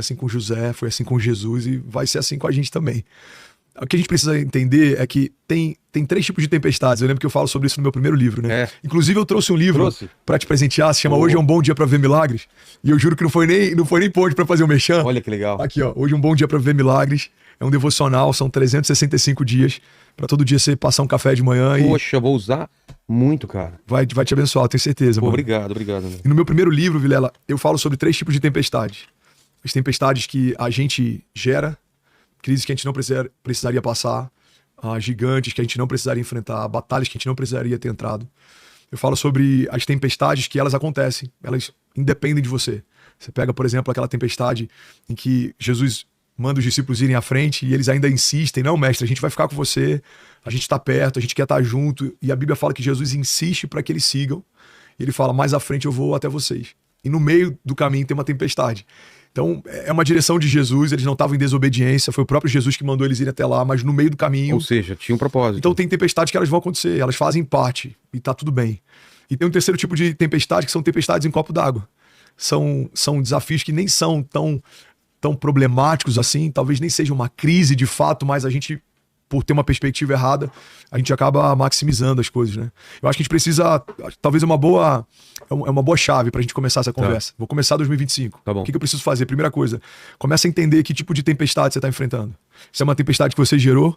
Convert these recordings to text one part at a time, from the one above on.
assim com José, foi assim com Jesus e vai ser assim com a gente também. O que a gente precisa entender é que tem 3 tipos de tempestades. Eu lembro que eu falo sobre isso no meu primeiro livro, né? Inclusive eu trouxe um livro pra te presentear, se chama Hoje é um Bom Dia pra Ver Milagres. E eu juro que não foi nem ponte pra fazer o merchan. Olha que legal. Aqui, ó, Hoje é um Bom Dia pra Ver Milagres. É um devocional, são 365 dias. Pra todo dia você passar um café de manhã e... Poxa, vou usar muito, cara. Vai te abençoar, tenho certeza, mano. Obrigado. Né? E no meu primeiro livro, Vilela, eu falo sobre 3 tipos de tempestades. As tempestades que a gente gera, crises que a gente não precisaria passar, gigantes que a gente não precisaria enfrentar, batalhas que a gente não precisaria ter entrado. Eu falo sobre as tempestades que elas acontecem, elas independem de você. Você pega, por exemplo, aquela tempestade em que Jesus manda os discípulos irem à frente e eles ainda insistem, não, mestre, a gente vai ficar com você, a gente está perto, a gente quer estar junto. E a Bíblia fala que Jesus insiste para que eles sigam. E ele fala, mais à frente eu vou até vocês. E no meio do caminho tem uma tempestade. Então, é uma direção de Jesus, eles não estavam em desobediência, foi o próprio Jesus que mandou eles irem até lá, mas no meio do caminho... Ou seja, tinha um propósito. Então tem tempestades que elas vão acontecer, elas fazem parte, e tá tudo bem. E tem um terceiro tipo de tempestade, que são tempestades em copo d'água. São desafios que nem são tão problemáticos assim, talvez nem seja uma crise de fato, mas a gente, por ter uma perspectiva errada, a gente acaba maximizando as coisas, né? Eu acho que a gente precisa, talvez é uma boa chave pra gente começar essa conversa. Vou começar 2025. Tá bom. O que eu preciso fazer? Primeira coisa, começa a entender que tipo de tempestade você tá enfrentando. Se é uma tempestade que você gerou,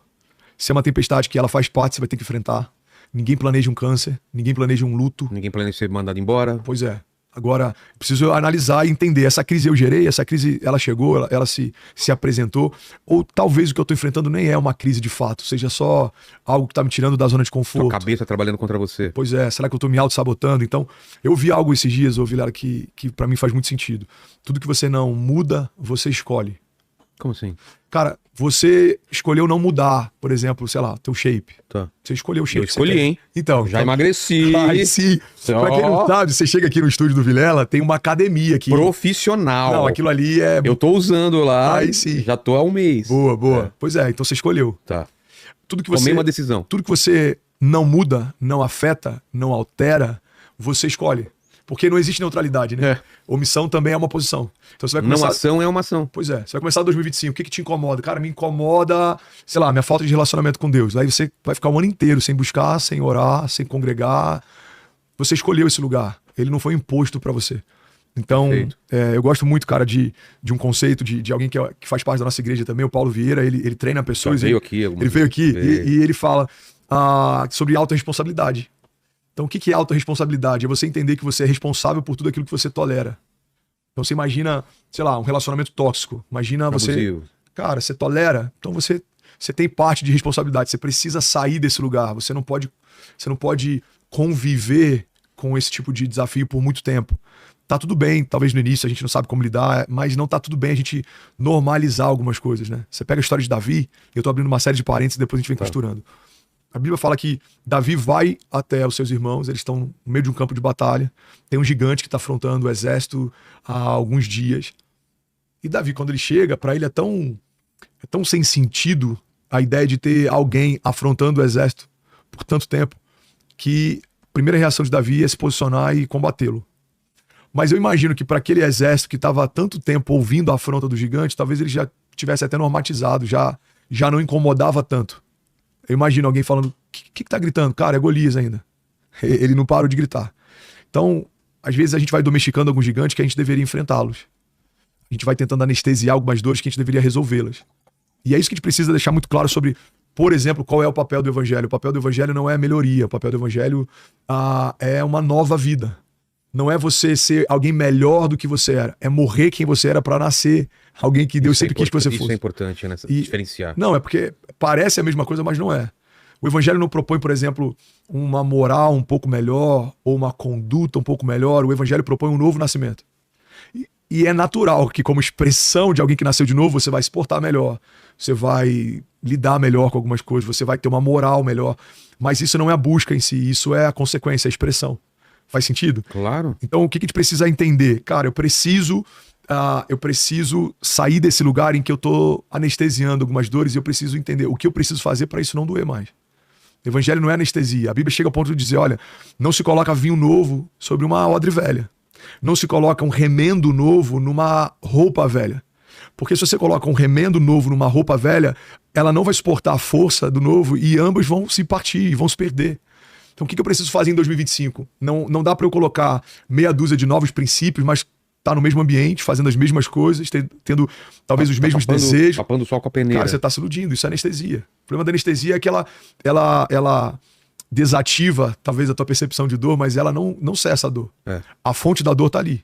se é uma tempestade que ela faz parte, você vai ter que enfrentar. Ninguém planeja um câncer, ninguém planeja um luto. Ninguém planeja ser mandado embora. Pois é. Agora, preciso analisar e entender. Essa crise eu gerei, essa crise ela chegou, ela se apresentou. Ou talvez o que eu estou enfrentando nem é uma crise de fato, seja só algo que está me tirando da zona de conforto. Sua cabeça trabalhando contra você. Pois é, será que eu estou me auto-sabotando? Então, eu vi algo esses dias, Vilela, que para mim faz muito sentido. Tudo que você não muda, você escolhe. Como assim? Cara, você escolheu não mudar, por exemplo, sei lá, teu shape. Tá. Você escolheu o shape. Eu escolhi, hein? Então, já emagreci. Ai, sim. Pra quem não sabe, você chega aqui no estúdio do Vilela, tem uma academia aqui. Profissional. Não, aquilo ali é... Eu tô usando lá. Aí sim. Já tô há um mês. Boa. Pois é, então você escolheu. Tá. Tudo que você... Tomei uma decisão. Tudo que você não muda, não afeta, não altera, você escolhe. Porque não existe neutralidade, né? Omissão também é uma posição. Então você vai começar... Não ação é uma ação. Pois é. Você vai começar 2025. O que te incomoda? Cara, me incomoda, sei lá, minha falta de relacionamento com Deus. Aí você vai ficar o ano inteiro sem buscar, sem orar, sem congregar. Você escolheu esse lugar. Ele não foi imposto pra você. Então, eu gosto muito, cara, de um conceito de alguém que faz parte da nossa igreja também, o Paulo Vieira. Ele treina pessoas. Ele veio aqui e ele fala sobre autorresponsabilidade. Então, o que é autorresponsabilidade? É você entender que você é responsável por tudo aquilo que você tolera. Então, você imagina, sei lá, um relacionamento tóxico. Imagina abusivo. Cara, você tolera, então você tem parte de responsabilidade. Você precisa sair desse lugar. Você não pode conviver com esse tipo de desafio por muito tempo. Tá tudo bem, talvez no início a gente não sabe como lidar, mas não tá tudo bem a gente normalizar algumas coisas, né? Você pega a história de Davi, e eu tô abrindo uma série de parênteses e depois a gente vem costurando. A Bíblia fala que Davi vai até os seus irmãos, eles estão no meio de um campo de batalha, tem um gigante que está afrontando o exército há alguns dias. E Davi, quando ele chega, para ele é tão sem sentido a ideia de ter alguém afrontando o exército por tanto tempo, que a primeira reação de Davi é se posicionar e combatê-lo. Mas eu imagino que para aquele exército que estava há tanto tempo ouvindo a afronta do gigante, talvez ele já tivesse até normatizado, já não incomodava tanto. Eu imagino alguém falando, o que tá gritando? Cara, é Golias ainda. Ele não parou de gritar. Então, às vezes a gente vai domesticando alguns gigantes que a gente deveria enfrentá-los. A gente vai tentando anestesiar algumas dores que a gente deveria resolvê-las. E é isso que a gente precisa deixar muito claro sobre, por exemplo, qual é o papel do evangelho. O papel do evangelho não é melhoria. O papel do evangelho é uma nova vida. Não é você ser alguém melhor do que você era. É morrer quem você era para nascer alguém que Deus sempre quis que você fosse. Isso é importante, né? Diferenciar. Não, é porque parece a mesma coisa, mas não é. O evangelho não propõe, por exemplo, uma moral um pouco melhor ou uma conduta um pouco melhor. O evangelho propõe um novo nascimento. E é natural que, como expressão de alguém que nasceu de novo, você vai se portar melhor. Você vai lidar melhor com algumas coisas. Você vai ter uma moral melhor. Mas isso não é a busca em si. Isso é a consequência, a expressão. Faz sentido? Claro. Então, o que a gente precisa entender? Cara, eu preciso sair desse lugar em que eu tô anestesiando algumas dores e eu preciso entender o que eu preciso fazer para isso não doer mais. O evangelho não é anestesia. A Bíblia chega ao ponto de dizer, olha, não se coloca vinho novo sobre uma odre velha. Não se coloca um remendo novo numa roupa velha. Porque se você coloca um remendo novo numa roupa velha, ela não vai suportar a força do novo e ambas vão se partir, vão se perder. Então o que eu preciso fazer em 2025? Não dá para eu colocar meia dúzia de novos princípios, mas tá no mesmo ambiente, fazendo as mesmas coisas, tendo talvez os mesmos desejos. Tapando o sol com a peneira. Cara, você tá se iludindo, isso é anestesia. O problema da anestesia é que ela desativa talvez a tua percepção de dor, mas ela não cessa a dor. A fonte da dor tá ali.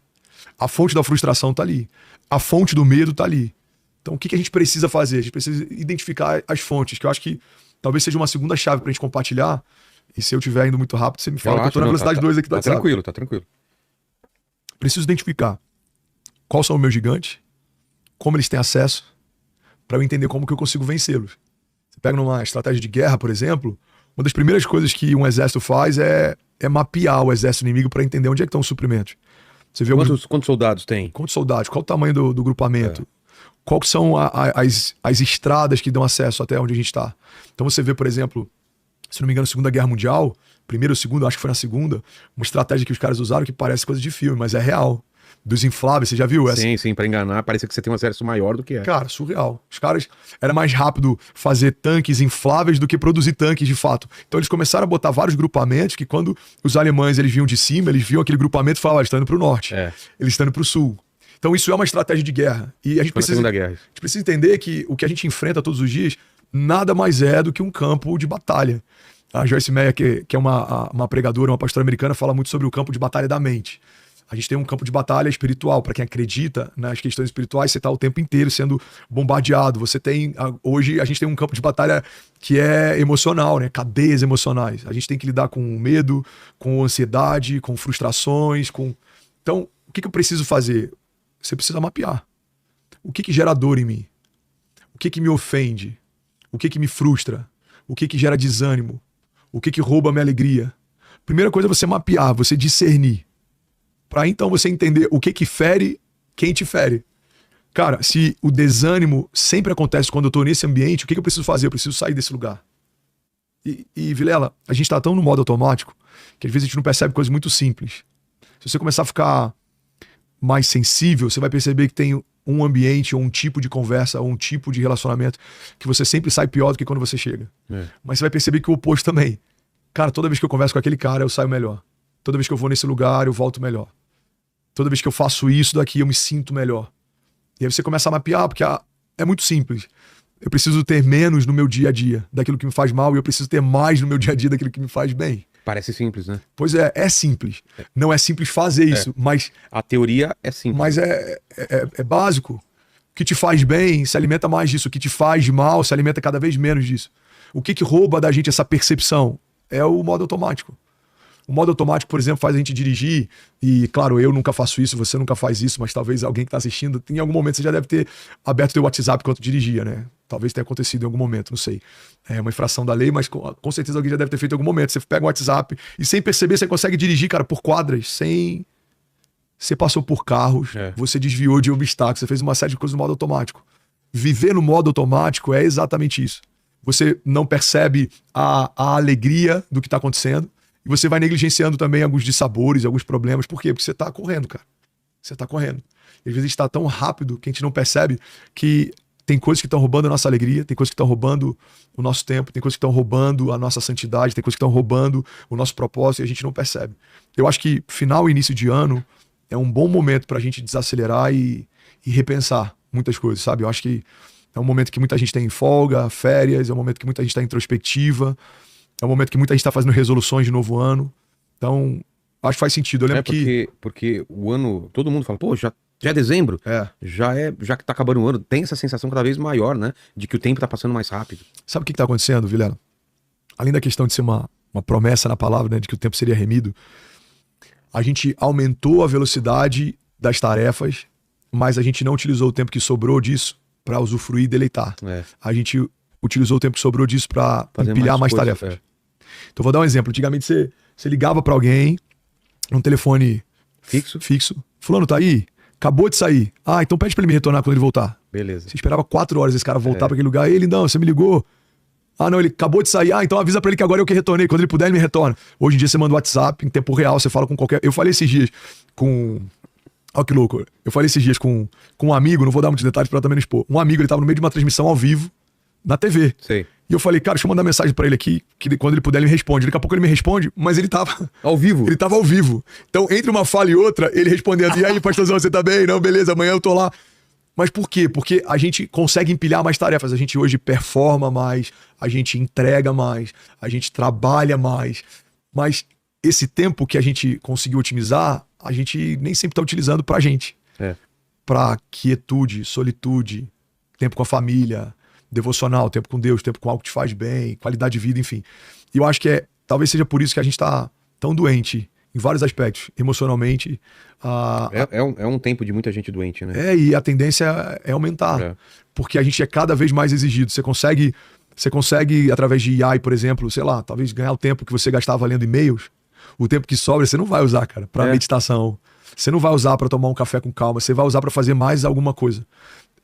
A fonte da frustração tá ali. A fonte do medo tá ali. Então o que a gente precisa fazer? A gente precisa identificar as fontes, que eu acho que talvez seja uma segunda chave pra gente compartilhar. E se eu estiver indo muito rápido, você me fala, que eu tô na velocidade 2 aqui do WhatsApp. Tá tranquilo. Preciso identificar quais são os meus gigantes, como eles têm acesso, para eu entender como que eu consigo vencê-los. Você pega numa estratégia de guerra, por exemplo, uma das primeiras coisas que um exército faz é mapear o exército inimigo para entender onde é que estão os suprimentos. Você vê quantos soldados tem? Quantos soldados? Qual o tamanho do grupamento? Quais são as estradas que dão acesso até onde a gente está? Então você vê, por exemplo, se não me engano, Segunda Guerra Mundial, primeira ou segunda, acho que foi na segunda, uma estratégia que os caras usaram que parece coisa de filme, mas é real. Dos infláveis, você já viu essa? Sim, pra enganar, parece que você tem um exército maior do que é. Cara, surreal. Os caras, era mais rápido fazer tanques infláveis do que produzir tanques de fato. Então eles começaram a botar vários grupamentos que quando os alemães eles vinham de cima, eles viam aquele grupamento e falavam, eles estão indo pro norte, eles estão indo pro sul. Então isso é uma estratégia de guerra. E a gente precisa entender que o que a gente enfrenta todos os dias nada mais é do que um campo de batalha. A Joyce Meyer, que é uma pregadora, uma pastora americana, fala muito sobre o campo de batalha da mente. A gente tem um campo de batalha espiritual. Para quem acredita nas questões espirituais, você está o tempo inteiro sendo bombardeado. Hoje a gente tem um campo de batalha que é emocional, né? Cadeias emocionais. A gente tem que lidar com medo, com ansiedade, com frustrações. Então, o que eu preciso fazer? Você precisa mapear. O que gera dor em mim? O que me ofende? O que me frustra? O que gera desânimo? O que rouba a minha alegria? Primeira coisa é você mapear, você discernir. Para então você entender o que fere, quem te fere. Cara, se o desânimo sempre acontece quando eu tô nesse ambiente, o que eu preciso fazer? Eu preciso sair desse lugar. E Vilela, a gente tá tão no modo automático que às vezes a gente não percebe coisas muito simples. Se você começar a ficar mais sensível, você vai perceber que tem um ambiente, ou um tipo de conversa, ou um tipo de relacionamento que você sempre sai pior do que quando você chega. Mas você vai perceber que o oposto também. Cara, toda vez que eu converso com aquele cara, eu saio melhor. Toda vez que eu vou nesse lugar, eu volto melhor. Toda vez que eu faço isso daqui, eu me sinto melhor. E aí você começa a mapear, porque é muito simples. Eu preciso ter menos no meu dia a dia daquilo que me faz mal, e eu preciso ter mais no meu dia a dia daquilo que me faz bem. Parece simples, né? Pois é simples. Não é simples fazer isso, mas... A teoria é simples. Mas é básico. O que te faz bem se alimenta mais disso. O que te faz mal se alimenta cada vez menos disso. O que rouba da gente essa percepção? É o modo automático. O modo automático, por exemplo, faz a gente dirigir, e claro, eu nunca faço isso, você nunca faz isso, mas talvez alguém que está assistindo, em algum momento você já deve ter aberto o teu WhatsApp enquanto dirigia, né? Talvez tenha acontecido em algum momento, não sei. É uma infração da lei, mas com certeza alguém já deve ter feito em algum momento. Você pega o WhatsApp e sem perceber você consegue dirigir, cara, por quadras, sem... Você passou por carros, você desviou de obstáculos, você fez uma série de coisas no modo automático. Viver no modo automático é exatamente isso. Você não percebe a alegria do que está acontecendo, e você vai negligenciando também alguns dissabores, alguns problemas. Por quê? Porque você tá correndo, cara. Você tá correndo. E às vezes está tão rápido que a gente não percebe que tem coisas que estão roubando a nossa alegria, tem coisas que estão roubando o nosso tempo, tem coisas que estão roubando a nossa santidade, tem coisas que estão roubando o nosso propósito e a gente não percebe. Eu acho que final e início de ano é um bom momento pra gente desacelerar e repensar muitas coisas, sabe? Eu acho que é um momento que muita gente tem folga, férias, é um momento que muita gente está introspectiva, é um momento que muita gente está fazendo resoluções de novo ano. Então, acho que faz sentido. Eu lembro porque o ano, todo mundo fala, pô, já é dezembro? Já que tá acabando o ano, tem essa sensação cada vez maior, né? De que o tempo tá passando mais rápido. Sabe o que tá acontecendo, Vilela? Além da questão de ser uma promessa na palavra, né? De que o tempo seria remido, a gente aumentou a velocidade das tarefas, mas a gente não utilizou o tempo que sobrou disso para usufruir e deleitar. A gente utilizou o tempo que sobrou disso para empilhar mais tarefas. Então vou dar um exemplo. Antigamente você ligava para alguém num telefone fixo. Fulano tá aí? Acabou de sair. Ah, então pede para ele me retornar quando ele voltar. Beleza. Você esperava 4 horas esse cara voltar para aquele lugar. Ei, lindão, você me ligou? Ah, não, ele acabou de sair. Ah, então avisa para ele que agora eu que retornei. Quando ele puder, ele me retorna. Hoje em dia você manda o WhatsApp em tempo real, você fala com qualquer... Eu falei esses dias com Olha que louco. Eu falei esses dias com um amigo, não vou dar muitos detalhes pra também não expor. Um amigo, ele tava no meio de uma transmissão ao vivo, na TV. Sei. E eu falei, cara, deixa eu mandar mensagem pra ele aqui, que quando ele puder ele me responde. Daqui a pouco ele me responde, mas ele tava... Ao vivo? Ele tava ao vivo. Então, entre uma fala e outra, ele respondendo, e aí, pastorzão, você tá bem? Não, beleza, amanhã eu tô lá. Mas por quê? Porque a gente consegue empilhar mais tarefas, a gente hoje performa mais, a gente entrega mais, a gente trabalha mais. Mas esse tempo que a gente conseguiu otimizar, a gente nem sempre tá utilizando pra gente. Pra quietude, solitude, tempo com a família, devocional, tempo com Deus, tempo com algo que te faz bem, qualidade de vida, enfim. E eu acho que talvez seja por isso que a gente tá tão doente em vários aspectos, emocionalmente. É um tempo de muita gente doente, né? E a tendência é aumentar, porque a gente é cada vez mais exigido. Você consegue, através de AI, por exemplo, sei lá, talvez ganhar o tempo que você gastava lendo e-mails, o tempo que sobra você não vai usar, cara, pra meditação. Você não vai usar pra tomar um café com calma, você vai usar pra fazer mais alguma coisa.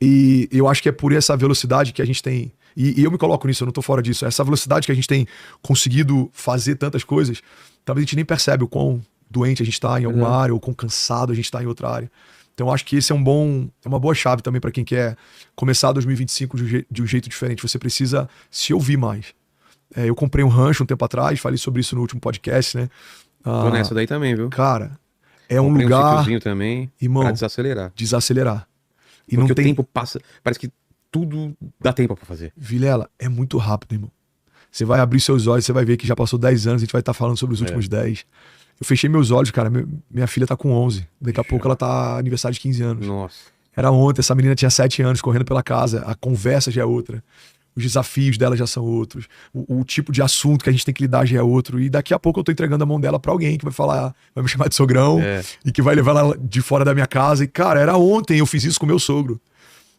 E eu acho que é por essa velocidade que a gente tem, e eu me coloco nisso, eu não tô fora disso, essa velocidade que a gente tem conseguido fazer tantas coisas, talvez a gente nem percebe o quão doente a gente tá em alguma área, ou quão cansado a gente tá em outra área. Então eu acho que esse é uma boa chave também pra quem quer começar 2025 de um jeito diferente. Você precisa se ouvir mais. Eu comprei um rancho um tempo atrás, falei sobre isso no último podcast, né? Tô nessa daí também, viu? Cara, é um comprei lugar... um sítiozinho também, irmão, pra desacelerar. E porque não o tem... tempo passa, parece que tudo dá tempo pra fazer. Vilela, é muito rápido, irmão. Você vai abrir seus olhos, você vai ver que já passou 10 anos, a gente vai estar falando sobre os últimos 10. Eu fechei meus olhos, cara, minha filha tá com 11. Daqui a pouco ela tá aniversário de 15 anos. Nossa. Era ontem, essa menina tinha 7 anos, correndo pela casa. A conversa já é outra. Os desafios dela já são outros. O tipo de assunto que a gente tem que lidar já é outro. E daqui a pouco eu tô entregando a mão dela pra alguém que vai falar, vai me chamar de sogrão e que vai levar ela de fora da minha casa. E, cara, era ontem, eu fiz isso com meu sogro.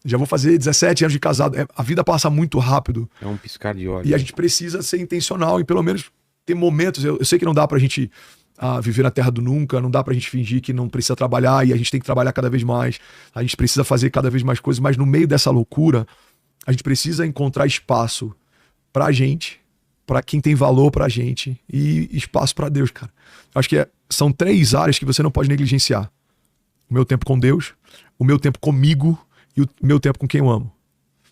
Já vou fazer 17 anos de casado. A vida passa muito rápido. É um piscar de olhos. E a gente precisa ser intencional e pelo menos ter momentos. Eu sei que não dá pra gente viver na terra do nunca, não dá pra gente fingir que não precisa trabalhar e a gente tem que trabalhar cada vez mais. A gente precisa fazer cada vez mais coisas, mas no meio dessa loucura, a gente precisa encontrar espaço pra gente, pra quem tem valor pra gente e espaço pra Deus, cara. Acho que são 3 áreas que você não pode negligenciar. O meu tempo com Deus, o meu tempo comigo e o meu tempo com quem eu amo.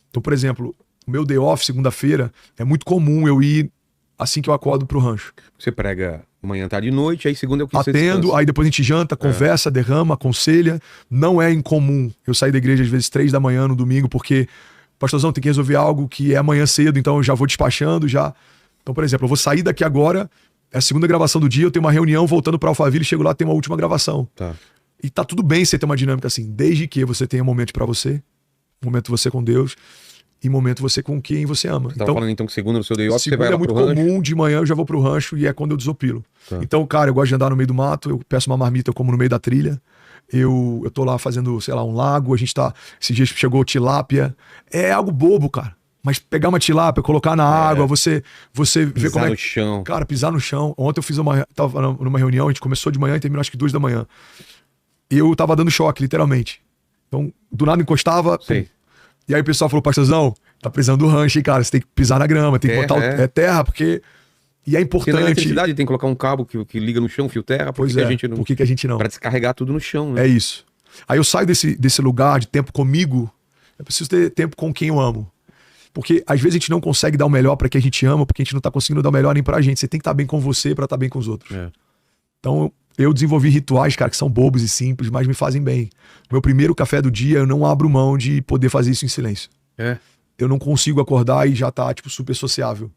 Então, por exemplo, o meu day off, segunda-feira, é muito comum eu ir assim que eu acordo pro rancho. Você prega manhã, tarde e noite, aí segunda é o que você Atendo, descansa. aí depois a gente janta, conversa, derrama, aconselha. Não é incomum eu sair da igreja às vezes 3 da manhã no domingo, porque, pastorzão, tem que resolver algo que é amanhã cedo, então eu já vou despachando, já. Então, por exemplo, eu vou sair daqui agora, é a segunda gravação do dia, eu tenho uma reunião voltando pra Alphaville, chego lá, tem uma última gravação. Tá. E tá tudo bem você ter uma dinâmica assim, desde que você tenha momento pra você, momento você com Deus e momento você com quem você ama. Você tava falando então que segunda no seu day off, você vai lá é muito pro rancho? comum, de manhã eu já vou pro rancho e é quando eu desopilo. Tá. Então, cara, eu gosto de andar no meio do mato, eu peço uma marmita, eu como no meio da trilha. Eu tô lá fazendo, sei lá, um lago, a gente tá... Esses dias chegou tilápia. É algo bobo, cara. Mas pegar uma tilápia, colocar na água, você vê como é... Pisar no chão. Cara, pisar no chão. Ontem eu fiz tava numa reunião, a gente começou de manhã e terminou acho que 2 da manhã. E eu tava dando choque, literalmente. Então, do nada encostava... Sei. E aí o pessoal falou, pastorzão, tá precisando do rancho, hein, cara? Você tem que pisar na grama, tem que botar terra, porque... E é importante... Porque na eletricidade tem que colocar um cabo que liga no chão, fio terra, por que a gente não... Por que a gente não? Pra descarregar tudo no chão, né? É isso. Aí eu saio desse lugar de tempo comigo, eu preciso ter tempo com quem eu amo. Porque às vezes a gente não consegue dar o melhor pra quem a gente ama, porque a gente não tá conseguindo dar o melhor nem pra gente. Você tem que estar bem com você pra estar bem com os outros. Então eu desenvolvi rituais, cara, que são bobos e simples, mas me fazem bem. Meu primeiro café do dia, eu não abro mão de poder fazer isso em silêncio. Eu não consigo acordar e já tá, tipo, super sociável.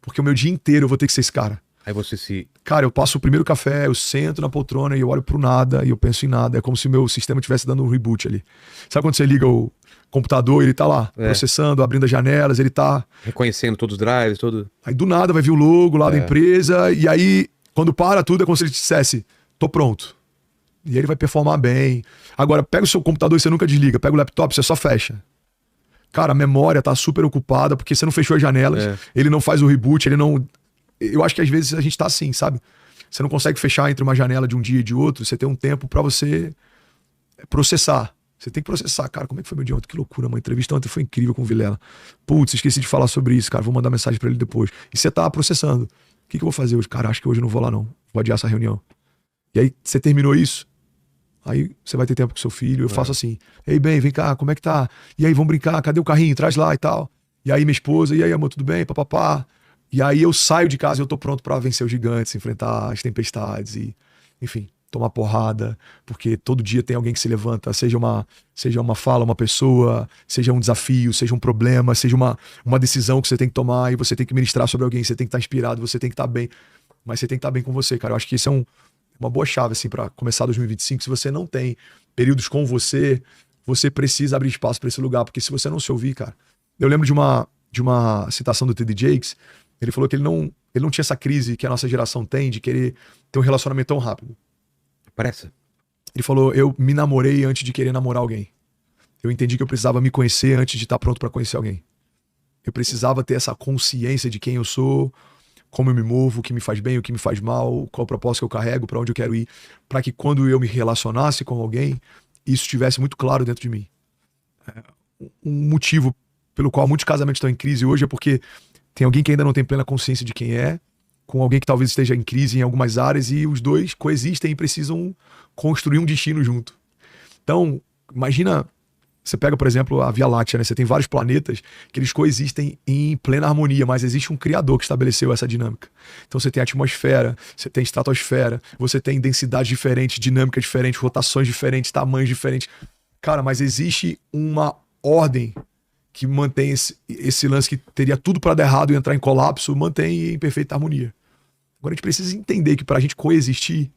Porque o meu dia inteiro eu vou ter que ser esse cara. Aí você se... Cara, eu passo o primeiro café, eu sento na poltrona e eu olho pro nada e eu penso em nada. É como se o meu sistema estivesse dando um reboot ali. Sabe quando você liga o computador, ele tá lá, processando, abrindo as janelas, ele tá... reconhecendo todos os drives, todo... Aí do nada vai vir o logo lá da empresa e aí, quando para tudo, é como se ele dissesse, tô pronto. E ele vai performar bem. Agora, pega o seu computador e você nunca desliga. Pega o laptop, você só fecha. Cara, a memória tá super ocupada porque você não fechou as janelas. Ele não faz o reboot, ele não... Eu acho que às vezes a gente tá assim, sabe? Você não consegue fechar entre uma janela de um dia e de outro. Você tem um tempo pra você processar. Você tem que processar. Cara, como é que foi meu dia ontem? Que loucura, uma entrevista ontem foi incrível com o Vilela. Putz, esqueci de falar sobre isso, cara. Vou mandar mensagem pra ele depois. E você tá processando. O que eu vou fazer hoje? Cara, acho que hoje eu não vou lá não. Vou adiar essa reunião. E aí, você terminou isso. Aí você vai ter tempo com seu filho. Eu faço assim: ei, bem, vem cá, como é que tá? E aí, vamos brincar? Cadê o carrinho? Traz lá e tal. E aí, minha esposa, e aí, amor, tudo bem? Papapá. E aí eu saio de casa e eu tô pronto pra vencer os gigantes, enfrentar as tempestades e, enfim, tomar porrada, porque todo dia tem alguém que se levanta, seja uma fala, uma pessoa, seja um desafio, seja um problema, seja uma decisão que você tem que tomar e você tem que ministrar sobre alguém, você tem que estar inspirado, você tem que estar bem, mas você tem que estar bem com você, cara. Eu acho que isso é uma boa chave, assim, pra começar 2025. Se você não tem períodos com você, você precisa abrir espaço pra esse lugar, porque se você não se ouvir, cara... Eu lembro de uma citação do T.D. Jakes. Ele falou que ele não tinha essa crise que a nossa geração tem de querer ter um relacionamento tão rápido. Pressa. Ele falou: eu me namorei antes de querer namorar alguém. Eu entendi que eu precisava me conhecer antes de estar pronto pra conhecer alguém. Eu precisava ter essa consciência de quem eu sou, como eu me movo, o que me faz bem, o que me faz mal, qual o propósito que eu carrego, pra onde eu quero ir, pra que quando eu me relacionasse com alguém, isso estivesse muito claro dentro de mim. Um motivo pelo qual muitos casamentos estão em crise hoje é porque tem alguém que ainda não tem plena consciência de quem é, com alguém que talvez esteja em crise em algumas áreas, e os dois coexistem e precisam construir um destino junto. Então, imagina, você pega, por exemplo, a Via Láctea, né? Você tem vários planetas que eles coexistem em plena harmonia, mas existe um criador que estabeleceu essa dinâmica. Então você tem atmosfera, você tem estratosfera, você tem densidades diferentes, dinâmicas diferentes, rotações diferentes, tamanhos diferentes. Cara, mas existe uma ordem que mantém esse lance que teria tudo para dar errado e entrar em colapso, mantém em perfeita harmonia. Agora a gente precisa entender que pra gente coexistir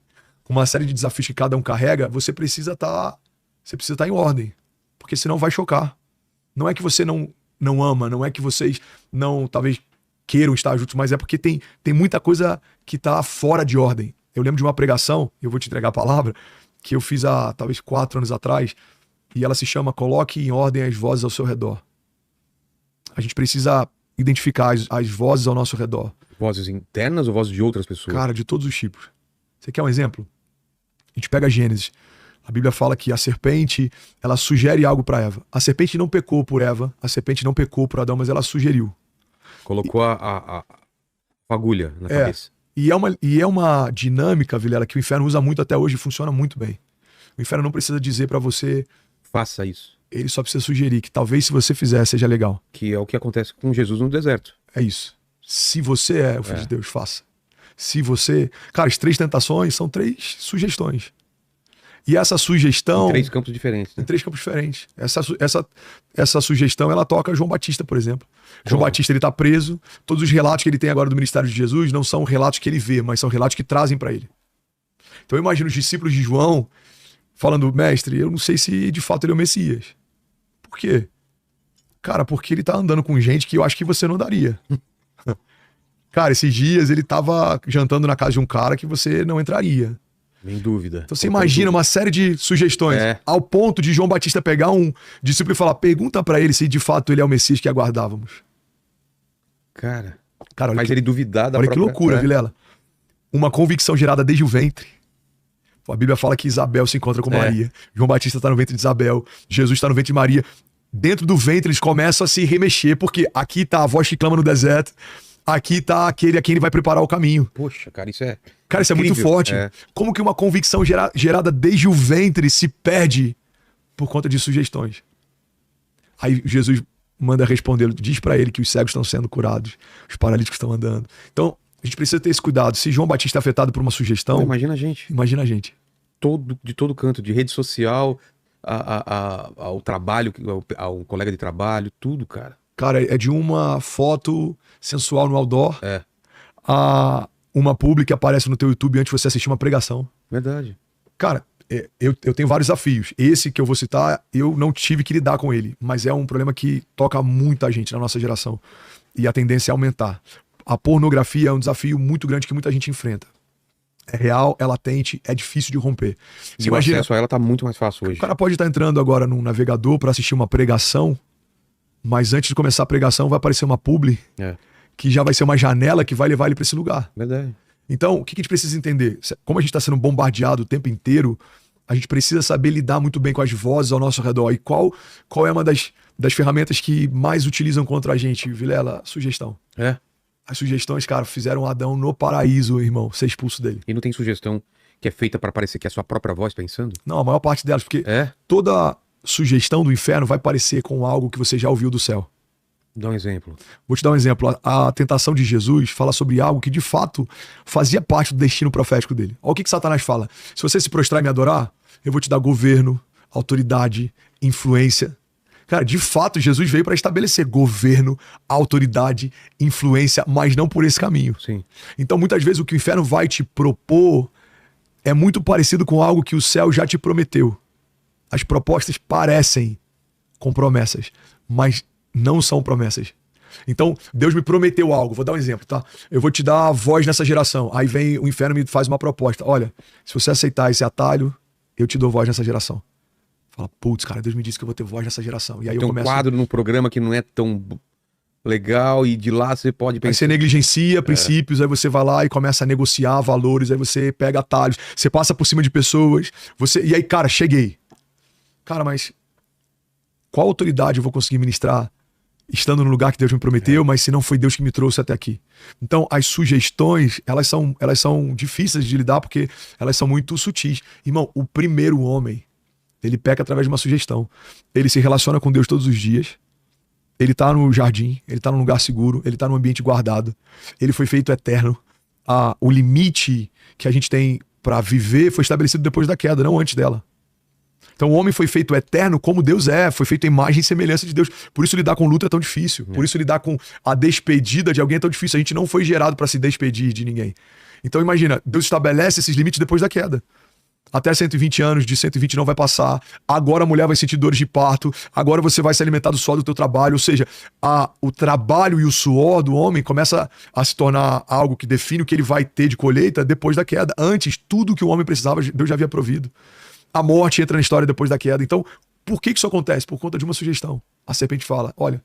com uma série de desafios que cada um carrega, você precisa estar em ordem, porque senão vai chocar. Não é que você não ama, não é que vocês não talvez queiram estar juntos, mas é porque tem muita coisa que tá fora de ordem. Eu lembro de uma pregação, eu vou te entregar a palavra, que eu fiz há talvez 4 anos atrás, e ela se chama Coloque em Ordem as Vozes ao Seu Redor. A gente precisa identificar as vozes ao nosso redor. Vozes internas ou vozes de outras pessoas? Cara, de todos os tipos. Você quer um exemplo? A gente pega Gênesis. A Bíblia fala que a serpente, ela sugere algo para Eva. A serpente não pecou por Eva, a serpente não pecou por Adão, mas ela sugeriu. Colocou a fagulha na cabeça. E é uma dinâmica, Vilela, que o inferno usa muito até hoje e funciona muito bem. O inferno não precisa dizer para você... Faça isso. Ele só precisa sugerir que talvez se você fizer seja legal. Que é o que acontece com Jesus no deserto. É isso. Se você é o filho de Deus, faça. Se você... Cara, as 3 tentações são 3 sugestões. E essa sugestão... Em 3 campos diferentes. Né? Em 3 campos diferentes. Essa sugestão, ela toca João Batista, por exemplo. João Batista, ele tá preso. Todos os relatos que ele tem agora do ministério de Jesus não são relatos que ele vê, mas são relatos que trazem para ele. Então eu imagino os discípulos de João falando: mestre, eu não sei se de fato ele é o Messias. Por quê? Cara, porque ele tá andando com gente que eu acho que você não daria. Cara, esses dias ele tava jantando na casa de um cara que você não entraria. Sem dúvida. Então você imagina uma série de sugestões, ao ponto de João Batista pegar um discípulo e falar: pergunta pra ele se de fato ele é o Messias que aguardávamos. Cara, olha ele duvidar da própria... Olha que loucura, Vilela. Uma convicção gerada desde o ventre. A Bíblia fala que Isabel se encontra com Maria. João Batista está no ventre de Isabel. Jesus está no ventre de Maria. Dentro do ventre eles começam a se remexer, porque aqui tá a voz que clama no deserto. Aqui tá aquele a quem ele vai preparar o caminho. Poxa, cara, isso é... Cara, isso incrível. É muito forte. Como que uma convicção gerada desde o ventre se perde por conta de sugestões? Aí Jesus manda responder, diz pra ele que os cegos estão sendo curados, os paralíticos estão andando. Então, a gente precisa ter esse cuidado. Se João Batista é afetado por uma sugestão... Imagina a gente. Imagina a gente. De todo canto, de rede social, ao trabalho, ao colega de trabalho, tudo, cara. Cara, é de uma foto sensual no outdoor a uma publi que aparece no teu YouTube antes de você assistir uma pregação. Verdade. Cara, eu tenho vários desafios. Esse que eu vou citar, eu não tive que lidar com ele, mas é um problema que toca muita gente na nossa geração. E a tendência é aumentar. A pornografia é um desafio muito grande que muita gente enfrenta. É real, é latente, é difícil de romper. Você imagina, o acesso a ela tá muito mais fácil hoje. O cara pode estar entrando agora num navegador para assistir uma pregação, mas antes de começar a pregação vai aparecer uma publi que já vai ser uma janela que vai levar ele para esse lugar. Verdade. Então, o que a gente precisa entender? Como a gente está sendo bombardeado o tempo inteiro, a gente precisa saber lidar muito bem com as vozes ao nosso redor. E qual é uma das ferramentas que mais utilizam contra a gente, Vilela? Sugestão. As sugestões, cara, fizeram Adão no paraíso, irmão, ser expulso dele. E não tem sugestão que é feita para parecer que é a sua própria voz pensando? Não, a maior parte delas, porque toda sugestão do inferno vai parecer com algo que você já ouviu do céu. Dá um exemplo. Vou te dar um exemplo. A tentação de Jesus fala sobre algo que de fato fazia parte do destino profético dele. Olha o que Satanás fala. Se você se prostrar e me adorar, eu vou te dar governo, autoridade, influência. Cara, de fato, Jesus veio para estabelecer governo, autoridade, influência, mas não por esse caminho. Sim. Então, muitas vezes, o que o inferno vai te propor é muito parecido com algo que o céu já te prometeu. As propostas parecem com promessas, mas não são promessas. Então, Deus me prometeu algo. Vou dar um exemplo, tá? Eu vou te dar a voz nessa geração. Aí vem o inferno e me faz uma proposta. Olha, se você aceitar esse atalho, eu te dou voz nessa geração. Fala, putz, cara, Deus me disse que eu vou ter voz nessa geração. E aí tem eu começo... um quadro no programa que não é tão legal e de lá você pode pensar... Aí você negligencia princípios, aí você vai lá e começa a negociar valores, aí você pega atalhos, você passa por cima de pessoas, e aí, cara, cheguei. Cara, mas qual autoridade eu vou conseguir ministrar estando no lugar que Deus me prometeu, mas se não foi Deus que me trouxe até aqui? Então, as sugestões, elas são difíceis de lidar porque elas são muito sutis. Irmão, o primeiro homem, ele peca através de uma sugestão. Ele se relaciona com Deus todos os dias. Ele tá no jardim, ele tá num lugar seguro, ele tá num ambiente guardado. Ele foi feito eterno. O limite que a gente tem para viver foi estabelecido depois da queda, não antes dela. Então o homem foi feito eterno como Deus foi feito em imagem e semelhança de Deus. Por isso lidar com luta é tão difícil. Por isso lidar com a despedida de alguém é tão difícil. A gente não foi gerado para se despedir de ninguém. Então imagina, Deus estabelece esses limites depois da queda. Até 120 anos, de 120 não vai passar. Agora a mulher vai sentir dores de parto. Agora você vai se alimentar do suor do teu trabalho. Ou seja, o trabalho e o suor do homem começa a se tornar algo que define o que ele vai ter de colheita depois da queda. Antes, tudo que o homem precisava, Deus já havia provido. A morte entra na história depois da queda. Então, por que isso acontece? Por conta de uma sugestão. A serpente fala, olha,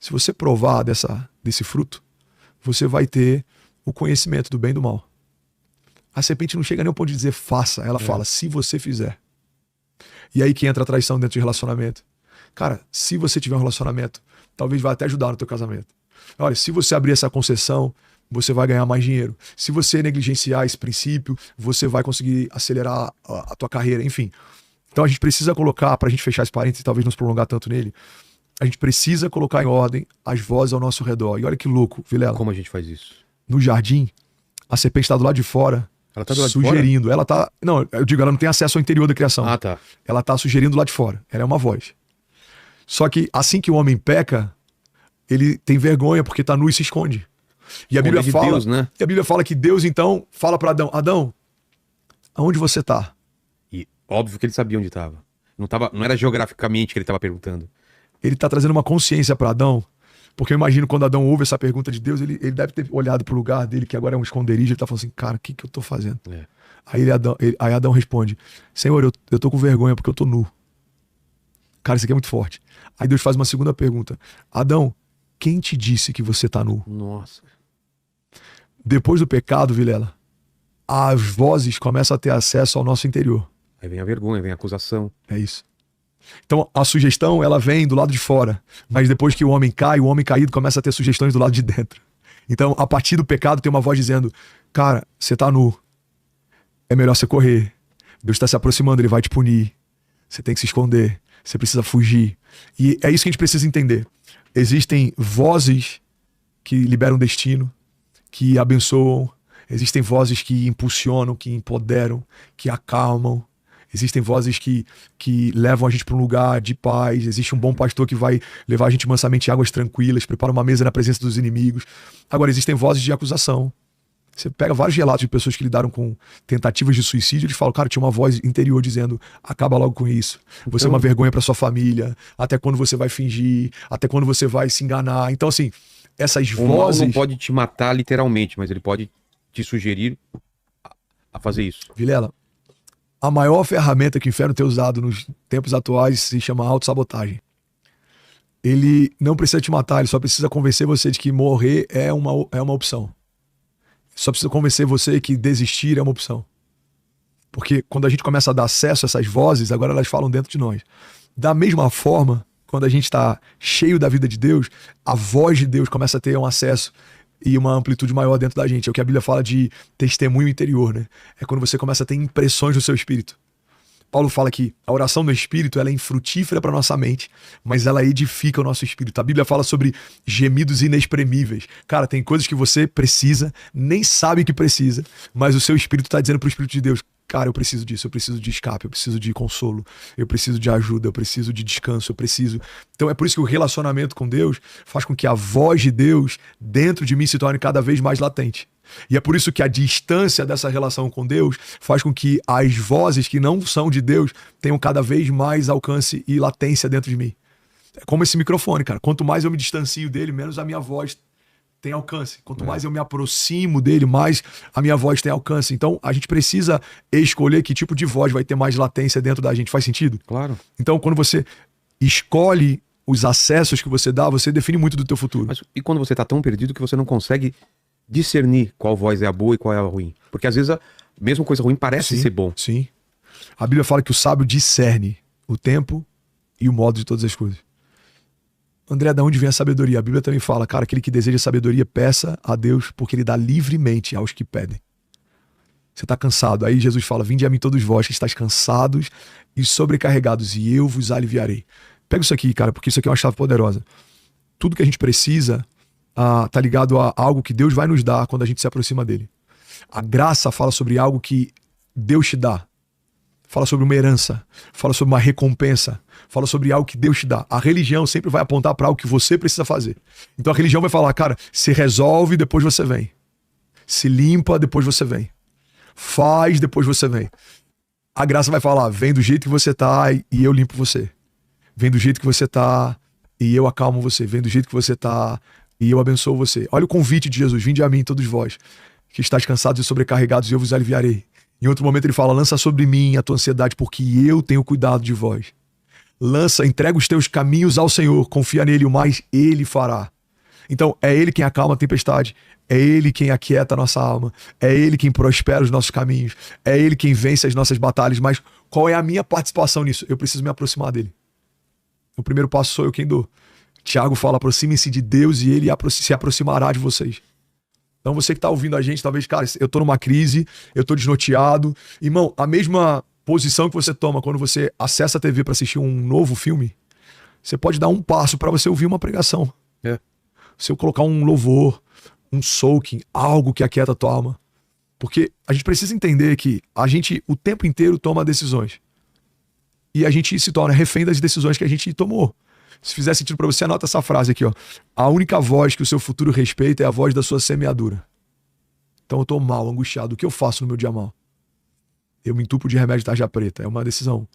se você provar desse fruto, você vai ter o conhecimento do bem e do mal. A serpente não chega nem ao ponto de dizer faça. Ela fala, se você fizer. E aí que entra a traição dentro de relacionamento. Cara, se você tiver um relacionamento, talvez vai até ajudar no teu casamento. Olha, se você abrir essa concessão, você vai ganhar mais dinheiro. Se você negligenciar esse princípio, você vai conseguir acelerar a tua carreira, enfim. Então a gente precisa colocar, pra gente fechar esse parênteses e talvez não se prolongar tanto nele, a gente precisa colocar em ordem as vozes ao nosso redor. E olha que louco, Vilela. Como a gente faz isso? No jardim, a serpente está do lado de fora, ela tá do lado sugerindo. De fora? Ela tá. Não, eu digo, ela não tem acesso ao interior da criação. Ah, tá. Ela tá sugerindo lá de fora. Ela é uma voz. Só que assim que o homem peca, ele tem vergonha porque tá nu e se esconde. E a Bíblia fala, Deus, né? E a Bíblia fala que Deus então fala para Adão: Adão, aonde você tá? E óbvio que ele sabia onde estava. Não era geograficamente que ele estava perguntando. Ele tá trazendo uma consciência para Adão. Porque eu imagino quando Adão ouve essa pergunta de Deus, ele deve ter olhado pro lugar dele, que agora é um esconderijo, ele tá falando assim, cara, o que eu tô fazendo? É. Aí Adão responde, Senhor, eu tô com vergonha porque eu tô nu. Cara, isso aqui é muito forte. Aí Deus faz uma segunda pergunta. Adão, quem te disse que você tá nu? Nossa. Depois do pecado, Vilela, as vozes começam a ter acesso ao nosso interior. Aí vem a vergonha, vem a acusação. É isso. Então a sugestão, ela vem do lado de fora, mas depois que o homem cai, o homem caído começa a ter sugestões do lado de dentro. Então a partir do pecado tem uma voz dizendo, cara, você tá nu, é melhor você correr, Deus está se aproximando, ele vai te punir, você tem que se esconder, você precisa fugir. E é isso que a gente precisa entender. Existem vozes que liberam destino, que abençoam, existem vozes que impulsionam, que empoderam, que acalmam. Existem vozes que levam a gente para um lugar de paz. Existe um bom pastor que vai levar a gente mansamente em águas tranquilas, prepara uma mesa na presença dos inimigos. Agora, existem vozes de acusação. Você pega vários relatos de pessoas que lidaram com tentativas de suicídio, eles falam, cara, tinha uma voz interior dizendo, acaba logo com isso. Você é uma vergonha para sua família. Até quando você vai fingir? Até quando você vai se enganar? Então, assim, essas vozes... O mal não pode te matar literalmente, mas ele pode te sugerir a fazer isso. Vilela, a maior ferramenta que o inferno tem usado nos tempos atuais se chama autossabotagem. Ele não precisa te matar, ele só precisa convencer você de que morrer é uma opção. Só precisa convencer você que desistir é uma opção. Porque quando a gente começa a dar acesso a essas vozes, agora elas falam dentro de nós. Da mesma forma, quando a gente está cheio da vida de Deus, a voz de Deus começa a ter um acesso e uma amplitude maior dentro da gente. É o que a Bíblia fala de testemunho interior, né? É quando você começa a ter impressões no seu espírito. Paulo fala que a oração do Espírito ela é infrutífera para nossa mente, mas ela edifica o nosso espírito. A Bíblia fala sobre gemidos inexprimíveis. Cara, tem coisas que você precisa, nem sabe que precisa, mas o seu espírito está dizendo para o Espírito de Deus, cara, eu preciso disso, eu preciso de escape, eu preciso de consolo, eu preciso de ajuda, eu preciso de descanso, eu preciso... Então é por isso que o relacionamento com Deus faz com que a voz de Deus dentro de mim se torne cada vez mais latente. E é por isso que a distância dessa relação com Deus faz com que as vozes que não são de Deus tenham cada vez mais alcance e latência dentro de mim. É como esse microfone, cara. Quanto mais eu me distancio dele, menos a minha voz tem alcance. Quanto mais eu me aproximo dele, mais a minha voz tem alcance. Então, a gente precisa escolher que tipo de voz vai ter mais latência dentro da gente. Faz sentido? Claro. Então, quando você escolhe os acessos que você dá, você define muito do teu futuro. Mas, e quando você tá tão perdido que você não consegue discernir qual voz é a boa e qual é a ruim? Porque às vezes a mesma coisa ruim parece ser bom. Sim. A Bíblia fala que o sábio discerne o tempo e o modo de todas as coisas. André, de onde vem a sabedoria? A Bíblia também fala, cara, aquele que deseja sabedoria, peça a Deus, porque ele dá livremente aos que pedem. Você está cansado. Aí Jesus fala, vinde a mim todos vós que estáis cansados e sobrecarregados, e eu vos aliviarei. Pega isso aqui, cara, porque isso aqui é uma chave poderosa. Tudo que a gente precisa tá ligado a algo que Deus vai nos dar quando a gente se aproxima dele. A graça fala sobre algo que Deus te dá. Fala sobre uma herança, fala sobre uma recompensa, fala sobre algo que Deus te dá. A religião sempre vai apontar para algo que você precisa fazer. Então a religião vai falar, cara, se resolve, depois você vem. Se limpa, depois você vem. Faz, depois você vem. A graça vai falar, vem do jeito que você tá e eu limpo você. Vem do jeito que você tá e eu acalmo você. Vem do jeito que você tá e eu abençoo você. Olha o convite de Jesus, vinde a mim todos vós, que estáis cansados e sobrecarregados, e eu vos aliviarei. Em outro momento ele fala, lança sobre mim a tua ansiedade, porque eu tenho cuidado de vós. Entrega os teus caminhos ao Senhor, confia nele, o mais ele fará. Então é ele quem acalma a tempestade, é ele quem aquieta a nossa alma, é ele quem prospera os nossos caminhos, é ele quem vence as nossas batalhas, mas qual é a minha participação nisso? Eu preciso me aproximar dele. O primeiro passo sou eu quem dou. Tiago fala, aproximem-se de Deus e ele se aproximará de vocês. Então você que tá ouvindo a gente, talvez, cara, eu tô numa crise, eu tô desnorteado. Irmão, a mesma posição que você toma quando você acessa a TV para assistir um novo filme, você pode dar um passo para você ouvir uma pregação. Se eu colocar um louvor, um soaking, algo que aquieta a tua alma. Porque a gente precisa entender que a gente o tempo inteiro toma decisões. E a gente se torna refém das decisões que a gente tomou. Se fizer sentido para você, anota essa frase aqui, ó. A única voz que o seu futuro respeita é a voz da sua semeadura. Então eu tô mal, angustiado. O que eu faço no meu dia mal? Eu me entupo de remédio de tarja preta. É uma decisão.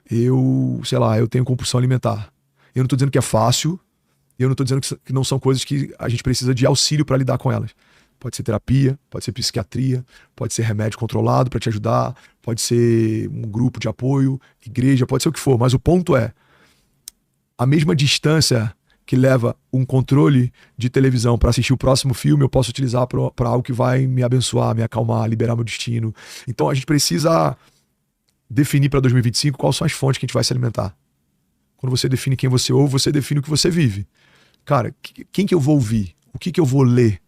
Eu tenho compulsão alimentar. Eu não tô dizendo que é fácil. Eu não tô dizendo que não são coisas que a gente precisa de auxílio para lidar com elas. Pode ser terapia, pode ser psiquiatria, pode ser remédio controlado para te ajudar, pode ser um grupo de apoio, igreja, pode ser o que for. Mas o ponto é, a mesma distância que leva um controle de televisão para assistir o próximo filme, eu posso utilizar para algo que vai me abençoar, me acalmar, liberar meu destino. Então a gente precisa definir para 2025 quais são as fontes que a gente vai se alimentar. Quando você define quem você ouve, você define o que você vive. Cara, quem que eu vou ouvir? O que eu vou ler?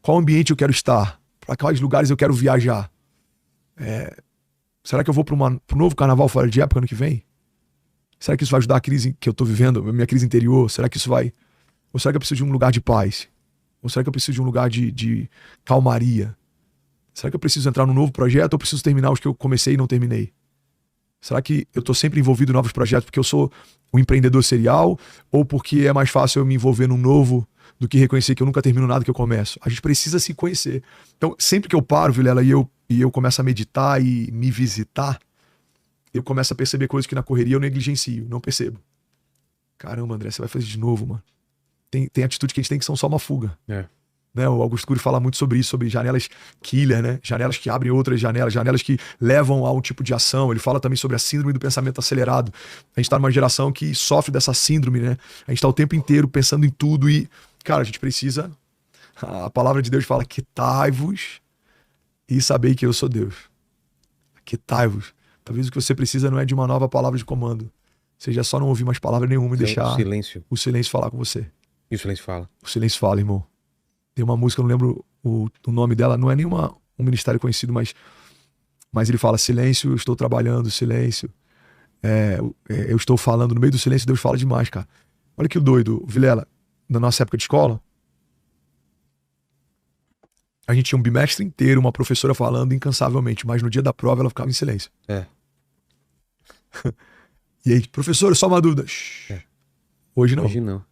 Qual ambiente eu quero estar? Para quais lugares eu quero viajar? Será que eu vou para um novo carnaval fora de época ano que vem? Será que isso vai ajudar a crise que eu tô vivendo, a minha crise interior? Será que isso vai... Ou será que eu preciso de um lugar de paz? Ou será que eu preciso de um lugar de calmaria? Será que eu preciso entrar num novo projeto ou preciso terminar os que eu comecei e não terminei? Será que eu tô sempre envolvido em novos projetos porque eu sou um empreendedor serial ou porque é mais fácil eu me envolver num novo do que reconhecer que eu nunca termino nada que eu começo? A gente precisa se conhecer. Então, sempre que eu paro, Vilela, e eu começo a meditar e me visitar, eu começo a perceber coisas que na correria eu negligencio, não percebo. Caramba, André, você vai fazer de novo, mano. Tem atitudes que a gente tem que são só uma fuga. Né? O Augusto Cury fala muito sobre isso, sobre janelas killer, né? Janelas que abrem outras janelas, janelas que levam a um tipo de ação. Ele fala também sobre a síndrome do pensamento acelerado. A gente tá numa geração que sofre dessa síndrome, né? A gente tá o tempo inteiro pensando em tudo e, cara, a gente precisa... A palavra de Deus fala, aquietai-vos e sabei que eu sou Deus. Aquietai-vos. Talvez o que você precisa não é de uma nova palavra de comando. Seja só não ouvir mais palavra nenhuma e deixar o silêncio falar com você. E o silêncio fala. O silêncio fala, irmão. Tem uma música, eu não lembro o nome dela, não é nenhuma um ministério conhecido, mas ele fala: silêncio, eu estou trabalhando, silêncio. Eu estou falando, no meio do silêncio Deus fala demais, cara. Olha que doido, Vilela, na nossa época de escola, a gente tinha um bimestre inteiro, uma professora falando incansavelmente, mas no dia da prova ela ficava em silêncio. E aí, professora, só uma dúvida. Hoje não. Hoje não.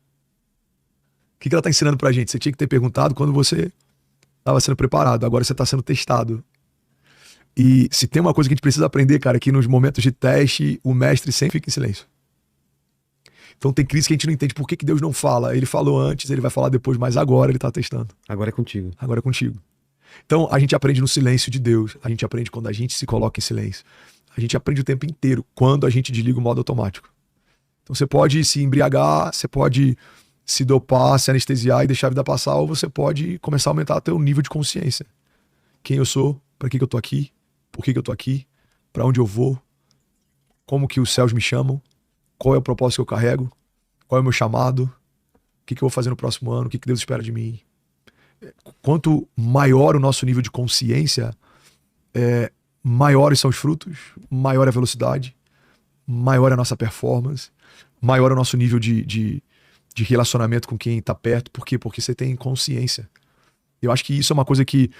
O que ela tá ensinando pra gente? Você tinha que ter perguntado quando você estava sendo preparado, agora você está sendo testado. E se tem uma coisa que a gente precisa aprender, cara, é que nos momentos de teste, o mestre sempre fica em silêncio. Então tem crise que a gente não entende por que Deus não fala. Ele falou antes, ele vai falar depois, mas agora ele tá testando. Agora é contigo. Agora é contigo. Então a gente aprende no silêncio de Deus, a gente aprende quando a gente se coloca em silêncio. A gente aprende o tempo inteiro quando a gente desliga o modo automático. Então você pode se embriagar, você pode se dopar, se anestesiar e deixar a vida passar, ou você pode começar a aumentar teu nível de consciência. Quem eu sou, para que eu tô aqui, por que eu tô aqui, para onde eu vou, como que os céus me chamam, qual é o propósito que eu carrego, qual é o meu chamado, o que eu vou fazer no próximo ano, o que Deus espera de mim. Quanto maior o nosso nível de consciência, maiores são os frutos, maior é a velocidade, maior é a nossa performance, maior é o nosso nível de relacionamento com quem está perto. Por quê? Porque você tem consciência. Eu acho que isso é uma coisa que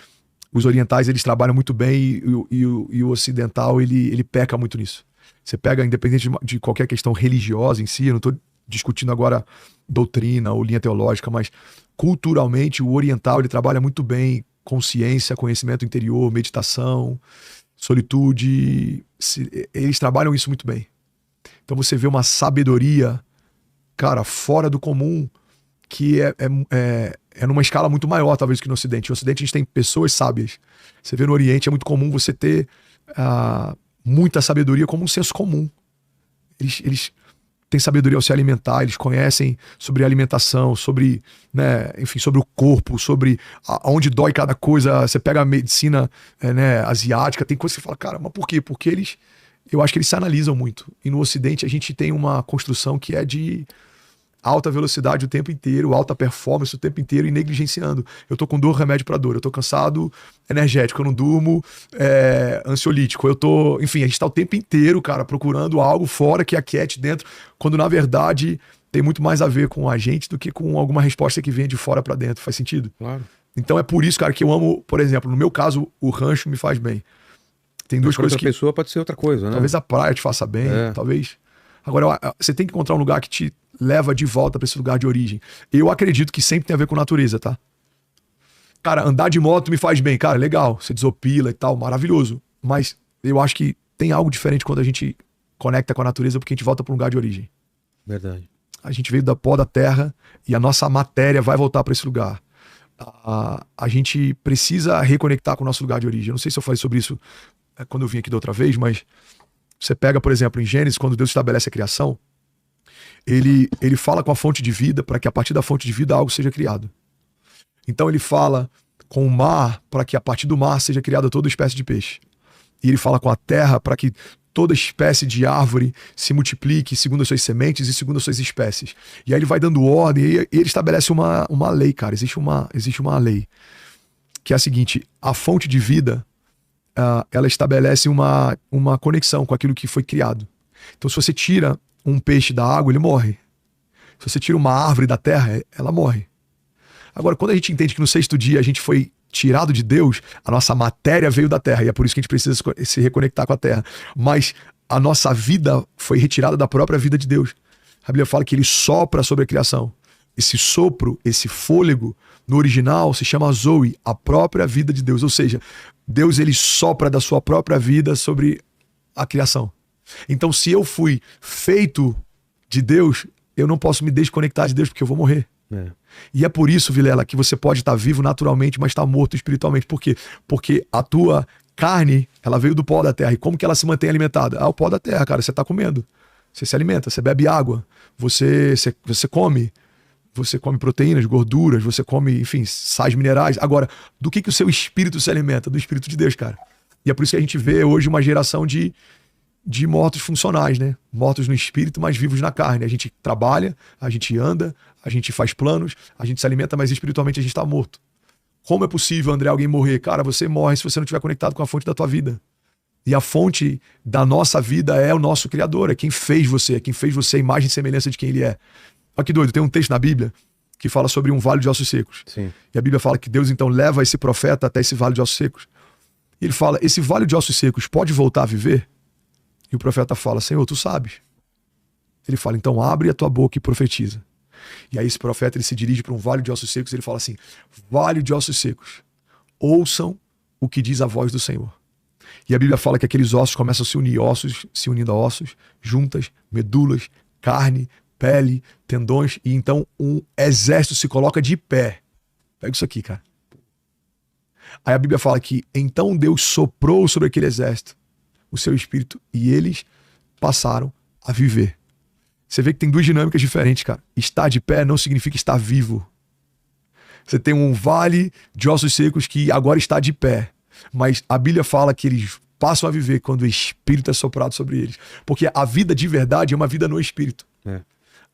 os orientais eles trabalham muito bem e o ocidental ele peca muito nisso. Você pega, independente de qualquer questão religiosa em si, eu não estou discutindo agora doutrina ou linha teológica, mas culturalmente o oriental ele trabalha muito bem consciência, conhecimento interior, meditação, solitude. Eles trabalham isso muito bem. Então você vê uma sabedoria, cara, fora do comum, que é numa escala muito maior, talvez, que no Ocidente. No Ocidente a gente tem pessoas sábias. Você vê no Oriente, é muito comum você ter muita sabedoria como um senso comum. Eles têm sabedoria ao se alimentar, eles conhecem sobre alimentação, sobre, né, enfim, sobre o corpo, sobre aonde dói cada coisa. Você pega a medicina asiática, tem coisa que você fala, cara, mas por quê? Porque eu acho que eles se analisam muito. E no Ocidente a gente tem uma construção que é de alta velocidade o tempo inteiro, alta performance o tempo inteiro e negligenciando. Eu tô com dor, remédio pra dor. Eu tô cansado, energético. Eu não durmo, ansiolítico. Enfim, a gente tá o tempo inteiro, cara, procurando algo fora que aquiete dentro, quando na verdade tem muito mais a ver com a gente do que com alguma resposta que vem de fora pra dentro. Faz sentido? Claro. Então é por isso, cara, que eu amo, por exemplo, no meu caso, o rancho me faz bem. Tem duas coisas que... outra pessoa pode ser outra coisa, né? Talvez a praia te faça bem, talvez... Agora, você tem que encontrar um lugar que te leva de volta para esse lugar de origem. Eu acredito que sempre tem a ver com natureza, tá? Cara, andar de moto me faz bem. Cara, legal, você desopila e tal, maravilhoso. Mas eu acho que tem algo diferente quando a gente conecta com a natureza, porque a gente volta para um lugar de origem. Verdade. A gente veio da pó da terra e a nossa matéria vai voltar para esse lugar. A gente precisa reconectar com o nosso lugar de origem. Eu não sei se eu falei sobre isso quando eu vim aqui da outra vez, mas... Você pega, por exemplo, em Gênesis, quando Deus estabelece a criação, ele fala com a fonte de vida para que a partir da fonte de vida algo seja criado. Então ele fala com o mar para que a partir do mar seja criada toda espécie de peixe. E ele fala com a terra para que toda espécie de árvore se multiplique segundo as suas sementes e segundo as suas espécies. E aí ele vai dando ordem e ele estabelece uma lei, cara. Existe uma lei que é a seguinte: a fonte de vida... ela estabelece uma conexão com aquilo que foi criado. Então, se você tira um peixe da água, ele morre. Se você tira uma árvore da terra, ela morre. Agora, quando a gente entende que no 6º dia a gente foi tirado de Deus, a nossa matéria veio da terra, e é por isso que a gente precisa se reconectar com a terra. Mas a nossa vida foi retirada da própria vida de Deus. A Bíblia fala que ele sopra sobre a criação. Esse sopro, esse fôlego, no original se chama Zoe, a própria vida de Deus. Ou seja, Deus ele sopra da sua própria vida sobre a criação. Então, se eu fui feito de Deus, eu não posso me desconectar de Deus porque eu vou morrer. E é por isso, Vilela, que você pode estar vivo naturalmente, mas estar morto espiritualmente. Por quê? Porque a tua carne, ela veio do pó da terra. E como que ela se mantém alimentada? O pó da terra, cara. Você está comendo. Você se alimenta, você bebe água, você come. Você come proteínas, gorduras, você come, enfim, sais minerais. Agora, do que o seu espírito se alimenta? Do Espírito de Deus, cara. E é por isso que a gente vê hoje uma geração de mortos funcionais, né? Mortos no espírito, mas vivos na carne. A gente trabalha, a gente anda, a gente faz planos, a gente se alimenta, mas espiritualmente a gente está morto. Como é possível, André, alguém morrer? Cara, você morre se você não estiver conectado com a fonte da tua vida. E a fonte da nossa vida é o nosso Criador, é quem fez você, a imagem e semelhança de quem ele é. Olha que doido, tem um texto na Bíblia que fala sobre um vale de ossos secos. Sim. E a Bíblia fala que Deus então leva esse profeta até esse vale de ossos secos. E ele fala, esse vale de ossos secos pode voltar a viver? E o profeta fala, Senhor, tu sabes. Ele fala, então abre a tua boca e profetiza. E aí esse profeta ele se dirige para um vale de ossos secos e ele fala assim, vale de ossos secos, ouçam o que diz a voz do Senhor. E a Bíblia fala que aqueles ossos começam a se unir, ossos se unindo a ossos, juntas, medulas, carne, pele, tendões, e então um exército se coloca de pé. Pega isso aqui, cara. Aí a Bíblia fala que então Deus soprou sobre aquele exército o seu espírito e eles passaram a viver. Você vê que tem duas dinâmicas diferentes, cara. Estar de pé não significa estar vivo. Você tem um vale de ossos secos que agora está de pé. Mas a Bíblia fala que eles passam a viver quando o Espírito é soprado sobre eles. Porque a vida de verdade é uma vida no Espírito. É.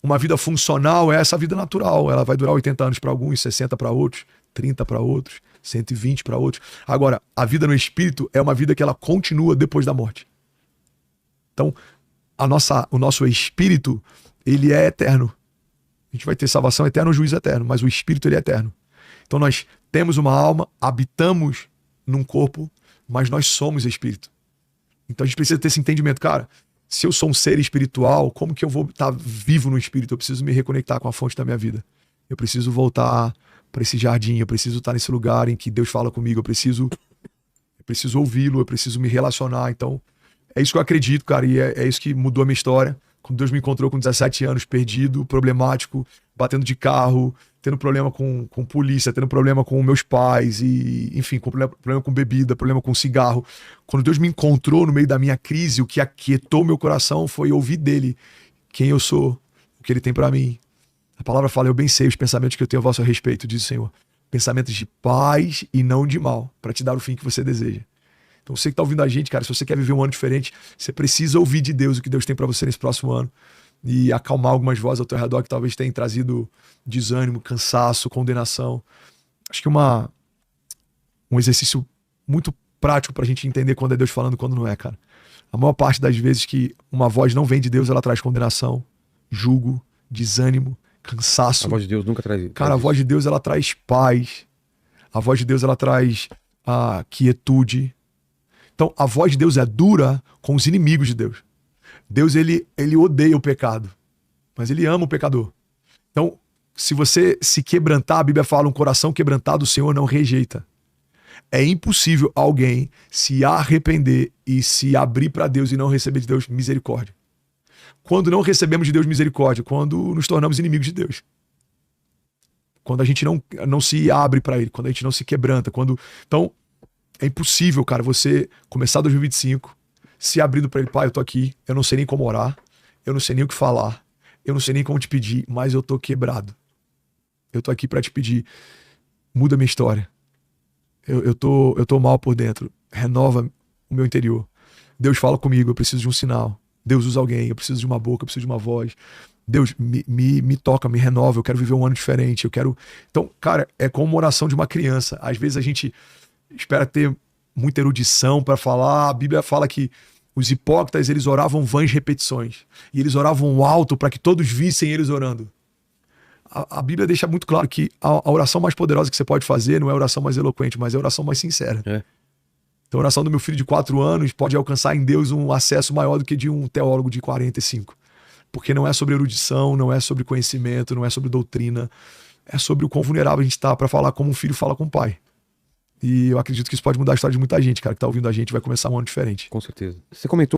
Uma vida funcional é essa vida natural. Ela vai durar 80 anos para alguns, 60 para outros, 30 para outros, 120 para outros. Agora, a vida no Espírito é uma vida que ela continua depois da morte. Então, o nosso Espírito, ele é eterno. A gente vai ter salvação eterna, juízo eterno, mas o Espírito, ele é eterno. Então, nós temos uma alma, habitamos num corpo, mas nós somos Espírito. Então, a gente precisa ter esse entendimento. Cara, se eu sou um ser espiritual, como que eu vou estar vivo no Espírito? Eu preciso me reconectar com a fonte da minha vida. Eu preciso voltar para esse jardim, eu preciso estar nesse lugar em que Deus fala comigo, eu preciso ouvi-lo, eu preciso me relacionar. Então, é isso que eu acredito, cara, e é isso que mudou a minha história. Quando Deus me encontrou com 17 anos, perdido, problemático, batendo de carro, tendo problema com polícia, tendo problema com meus pais, e enfim, com problema com bebida, problema com cigarro. Quando Deus me encontrou no meio da minha crise, o que aquietou meu coração foi ouvir dele quem eu sou, o que ele tem pra mim. A palavra fala, eu bem sei os pensamentos que eu tenho a vosso respeito, diz o Senhor. Pensamentos de paz e não de mal, para te dar o fim que você deseja. Então você que tá ouvindo a gente, cara, se você quer viver um ano diferente, você precisa ouvir de Deus o que Deus tem para você nesse próximo ano e acalmar algumas vozes ao teu redor que talvez tenham trazido desânimo, cansaço, condenação. Acho que um exercício muito prático pra gente entender quando é Deus falando e quando não é, cara. A maior parte das vezes que uma voz não vem de Deus, ela traz condenação, julgo, desânimo, cansaço. A voz de Deus nunca traz. Cara, a voz de Deus, ela traz paz. A voz de Deus, ela traz a quietude. Então, a voz de Deus é dura com os inimigos de Deus. Deus, ele odeia o pecado, mas ele ama o pecador. Então, se você se quebrantar, a Bíblia fala, um coração quebrantado o Senhor não rejeita. É impossível alguém se arrepender e se abrir para Deus e não receber de Deus misericórdia. Quando não recebemos de Deus misericórdia? Quando nos tornamos inimigos de Deus. Quando a gente não se abre para Ele, quando a gente não se quebranta. Então, é impossível, cara, você começar 2025 se abrindo para Ele. Pai, eu tô aqui, eu não sei nem como orar, eu não sei nem o que falar, eu não sei nem como te pedir, mas eu tô quebrado. Eu tô aqui para te pedir, muda minha história. Eu tô mal por dentro, renova o meu interior. Deus fala comigo, eu preciso de um sinal. Deus usa alguém, eu preciso de uma boca, eu preciso de uma voz. Deus, me toca, me renova, eu quero viver um ano diferente, eu quero... Então, cara, é como uma oração de uma criança. Às vezes a gente espera ter muita erudição para falar. A Bíblia fala que os hipócritas, eles oravam vãs repetições. E eles oravam alto para que todos vissem eles orando. A Bíblia deixa muito claro que a oração mais poderosa que você pode fazer não é a oração mais eloquente, mas é a oração mais sincera. É. Então a oração do meu filho de 4 anos pode alcançar em Deus um acesso maior do que de um teólogo de 45. Porque não é sobre erudição, não é sobre conhecimento, não é sobre doutrina. É sobre o quão vulnerável a gente está para falar como um filho fala com o pai. E eu acredito que isso pode mudar a história de muita gente, cara, que tá ouvindo a gente, vai começar um ano diferente. Com certeza. Você comentou